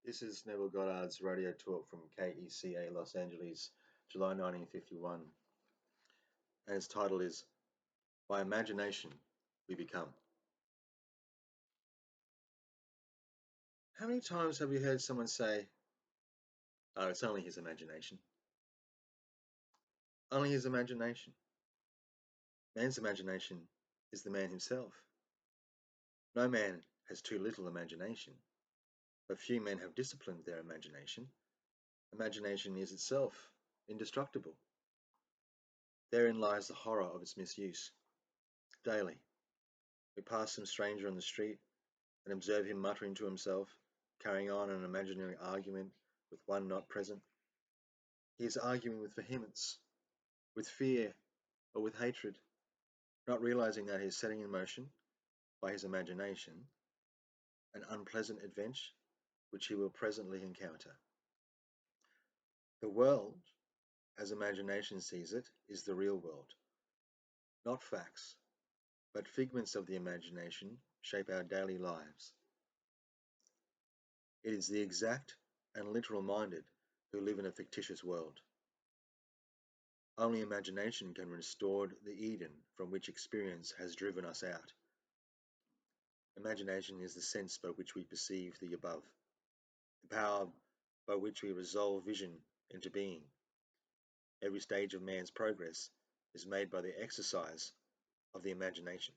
This is Neville Goddard's radio talk from KECA Los Angeles, July 1951, and its title is By Imagination We Become. How many times have you heard someone say, "Oh, it's only his imagination"? Only his imagination. Man's imagination is the man himself. No man has too little imagination, but few men have disciplined their imagination. Imagination is itself indestructible. Therein lies the horror of its misuse. Daily, we pass some stranger on the street and observe him muttering to himself, carrying on an imaginary argument with one not present. He is arguing with vehemence, with fear, or with hatred, not realizing that he is setting in motion, by his imagination, an unpleasant event which he will presently encounter. The world, as imagination sees it, is the real world. Not facts, but figments of the imagination shape our daily lives. It is the exact and literal-minded who live in a fictitious world. Only imagination can restore the Eden from which experience has driven us out. Imagination is the sense by which we perceive the above, the power by which we resolve vision into being. Every stage of man's progress is made by the exercise of the imagination.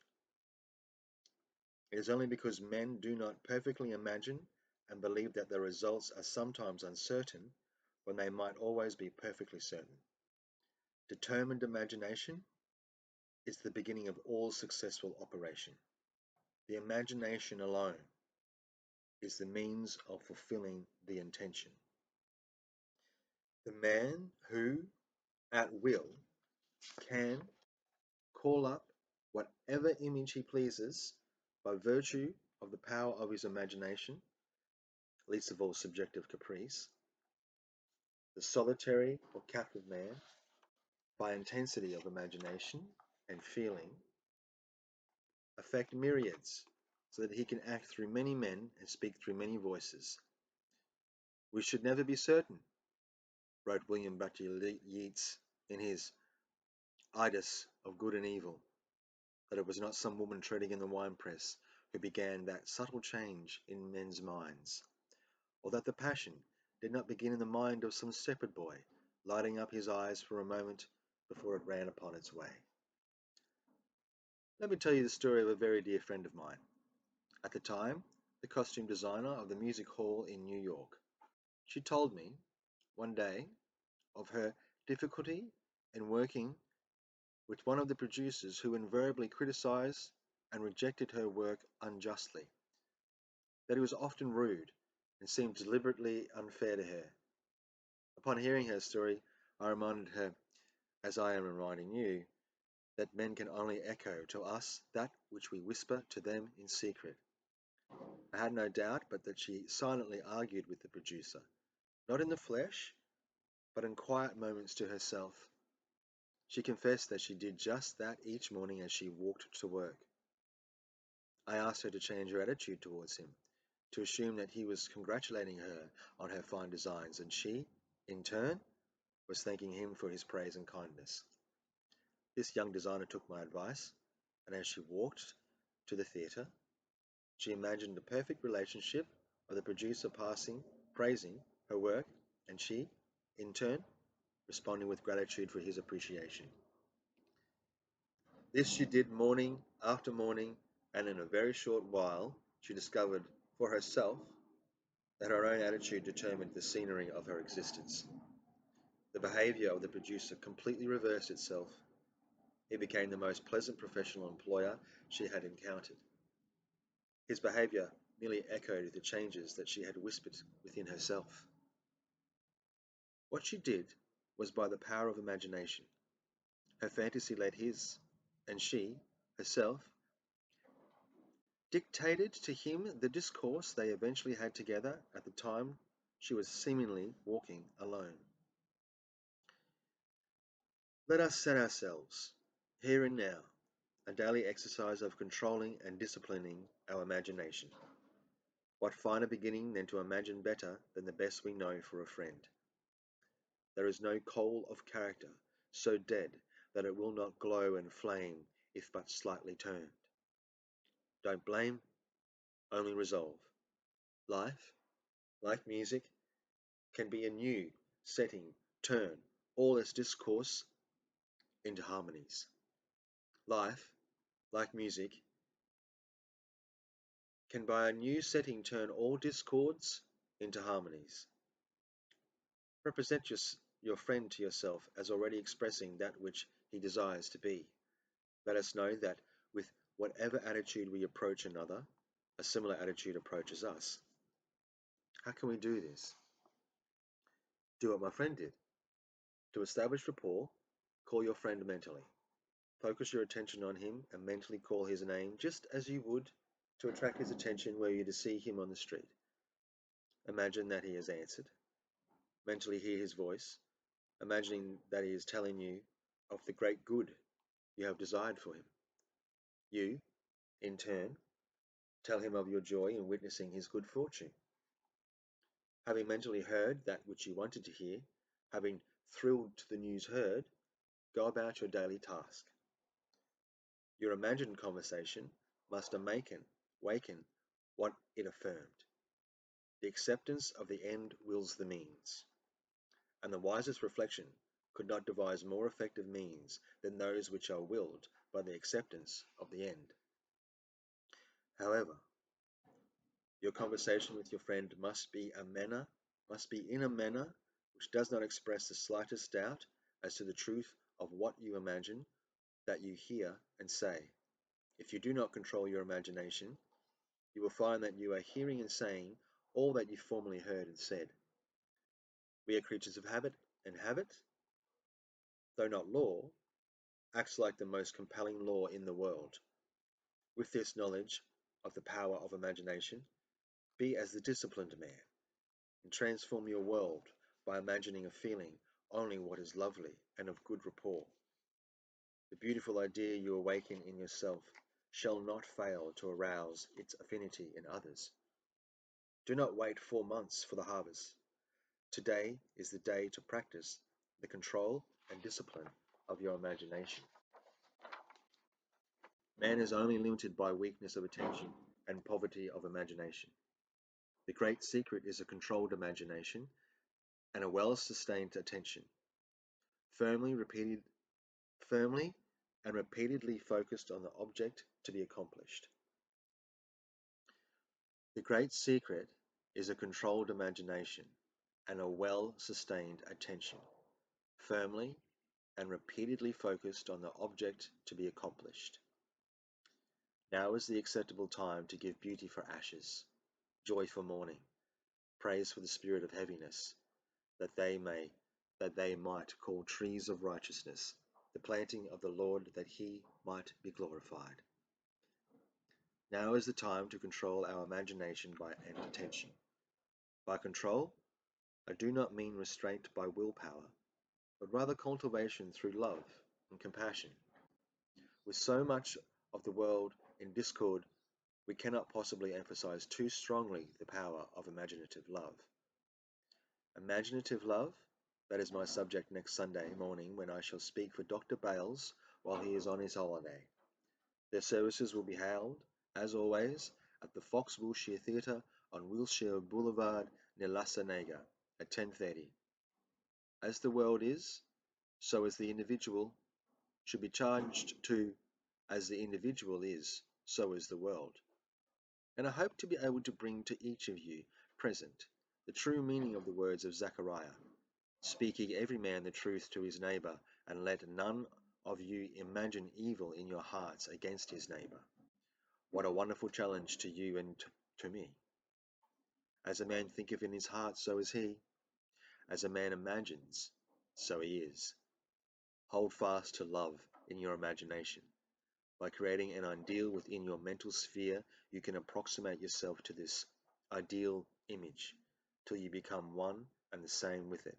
It is only because men do not perfectly imagine and believe that the results are sometimes uncertain when they might always be perfectly certain. Determined imagination is the beginning of all successful operation. The imagination alone is the means of fulfilling the intention. The man who, at will, can call up whatever image he pleases by virtue of the power of his imagination, least of all subjective caprice, the solitary or captive man, by intensity of imagination and feeling, affect myriads, so that he can act through many men and speak through many voices. We should never be certain, wrote William Butler Yeats in his Idas of Good and Evil, that it was not some woman treading in the winepress who began that subtle change in men's minds, or that the passion did not begin in the mind of some shepherd boy, lighting up his eyes for a moment before it ran upon its way. Let me tell you the story of a very dear friend of mine. At the time, the costume designer of the music hall in New York. She told me one day of her difficulty in working with one of the producers who invariably criticized and rejected her work unjustly, that he was often rude and seemed deliberately unfair to her. Upon hearing her story, I reminded her, as I am reminding you, that men can only echo to us that which we whisper to them in secret. I had no doubt but that she silently argued with the producer, not in the flesh, but in quiet moments to herself. She confessed that she did just that each morning as she walked to work. I asked her to change her attitude towards him, to assume that he was congratulating her on her fine designs, and she, in turn, was thanking him for his praise and kindness. This young designer took my advice, and as she walked to the theatre, she imagined the perfect relationship of the producer praising her work, and she, in turn, responding with gratitude for his appreciation. This she did morning after morning, and in a very short while she discovered for herself that her own attitude determined the scenery of her existence. The behavior of the producer completely reversed itself. He became the most pleasant professional employer she had encountered. His behavior merely echoed the changes that she had whispered within herself. What she did was by the power of imagination. Her fantasy led his, and she, herself, dictated to him the discourse they eventually had together at the time she was seemingly walking alone. Let us set ourselves, here and now, a daily exercise of controlling and disciplining our imagination. What finer beginning than to imagine better than the best we know for a friend? There is no coal of character so dead that it will not glow and flame if but slightly turned. Don't blame, only resolve. Life, like music, can be a new setting, turn all its discourse into harmonies. Life, like music, can by a new setting turn all discords into harmonies. Represent your friend to yourself as already expressing that which he desires to be. Let us know that with whatever attitude we approach another, a similar attitude approaches us. How can we do this? Do what my friend did. To establish rapport, call your friend mentally. Focus your attention on him and mentally call his name just as you would to attract his attention were you to see him on the street. Imagine that he has answered. Mentally hear his voice, imagining that he is telling you of the great good you have desired for him. You, in turn, tell him of your joy in witnessing his good fortune. Having mentally heard that which you wanted to hear, having thrilled to the news heard, go about your daily task. Your imagined conversation must waken what it affirmed. The acceptance of the end wills the means, and the wisest reflection could not devise more effective means than those which are willed by the acceptance of the end. However, your conversation with your friend must be in a manner which does not express the slightest doubt as to the truth of what you imagine that you hear and say. If you do not control your imagination, you will find that you are hearing and saying all that you formerly heard and said. We are creatures of habit, and habit, though not law, acts like the most compelling law in the world. With this knowledge of the power of imagination, be as the disciplined man, and transform your world by imagining and feeling only what is lovely and of good rapport. The beautiful idea you awaken in yourself shall not fail to arouse its affinity in others. Do not wait 4 months for the harvest. Today is the day to practice the control and discipline of your imagination. Man is only limited by weakness of attention and poverty of imagination. The great secret is a controlled imagination and a well-sustained attention, firmly and repeatedly focused on the object to be accomplished. The great secret is a controlled imagination and a well-sustained attention, firmly and repeatedly focused on the object to be accomplished. Now is the acceptable time to give beauty for ashes, joy for mourning, praise for the spirit of heaviness, that they might call trees of righteousness, the planting of the Lord, that he might be glorified. Now is the time to control our imagination and attention. By control, I do not mean restraint by willpower, but rather cultivation through love and compassion. With so much of the world in discord, we cannot possibly emphasize too strongly the power of imaginative love. Imaginative love, that is my subject next Sunday morning when I shall speak for Dr. Bales while he is on his holiday. Their services will be held, as always, at the Fox Wilshire Theatre on Wilshire Boulevard near La Cienega at 10:30. As the world is, so is the individual, should be charged to as the individual is, so is the world. And I hope to be able to bring to each of you present the true meaning of the words of Zechariah, speaking every man the truth to his neighbor, and let none of you imagine evil in your hearts against his neighbor. What a wonderful challenge to you and to me. As a man thinketh in his heart, so is he. As a man imagines, so he is. Hold fast to love in your imagination. By creating an ideal within your mental sphere, you can approximate yourself to this ideal image till you become one and the same with it,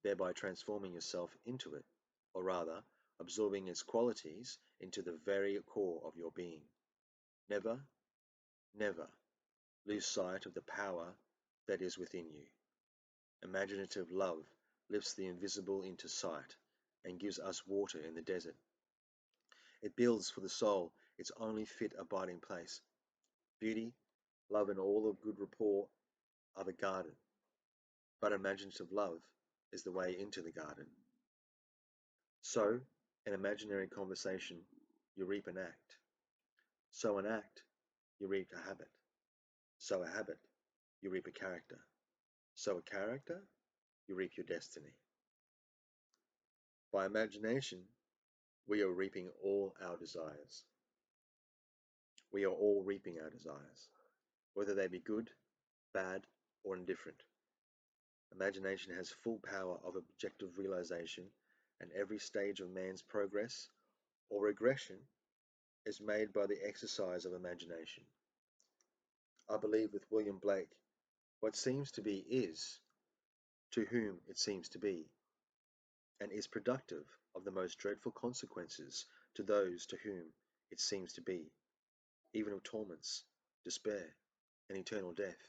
thereby transforming yourself into it, or rather, absorbing its qualities into the very core of your being. Never, never lose sight of the power that is within you. Imaginative love lifts the invisible into sight and gives us water in the desert. It builds for the soul its only fit abiding place. Beauty, love, and all of good rapport are the garden, but imaginative love is the way into the garden. So, an imaginary conversation, you reap an act. So an act, you reap a habit. So a habit, you reap a character. So a character, you reap your destiny. By imagination, we are reaping all our desires. We are all reaping our desires, whether they be good, bad, or indifferent. Imagination has full power of objective realization, and every stage of man's progress or regression is made by the exercise of imagination. I believe with William Blake, what seems to be is to whom it seems to be, and is productive of the most dreadful consequences to those to whom it seems to be, even of torments, despair, and eternal death.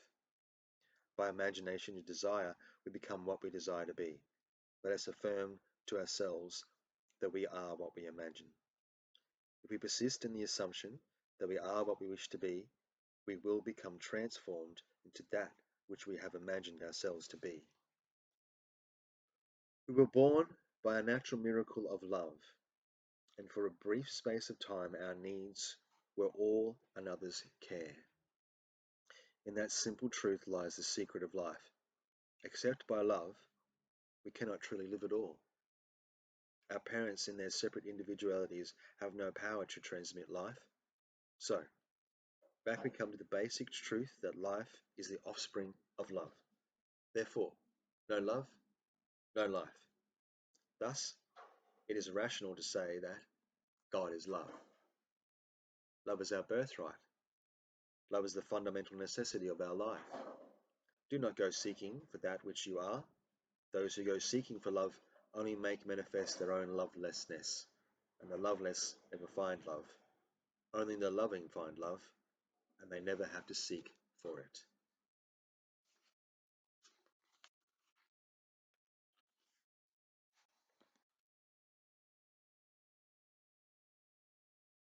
By imagination and desire, we become what we desire to be. Let us affirm to ourselves that we are what we imagine. If we persist in the assumption that we are what we wish to be, we will become transformed into that which we have imagined ourselves to be. We were born by a natural miracle of love, and for a brief space of time our needs were all another's care. In that simple truth lies the secret of life. Except by love, we cannot truly live at all. Our parents in their separate individualities have no power to transmit life. So, back we come to the basic truth that life is the offspring of love. Therefore, no love, no life. Thus, it is rational to say that God is love. Love is our birthright. Love is the fundamental necessity of our life. Do not go seeking for that which you are. Those who go seeking for love only make manifest their own lovelessness, and the loveless never find love. Only the loving find love, and they never have to seek for it.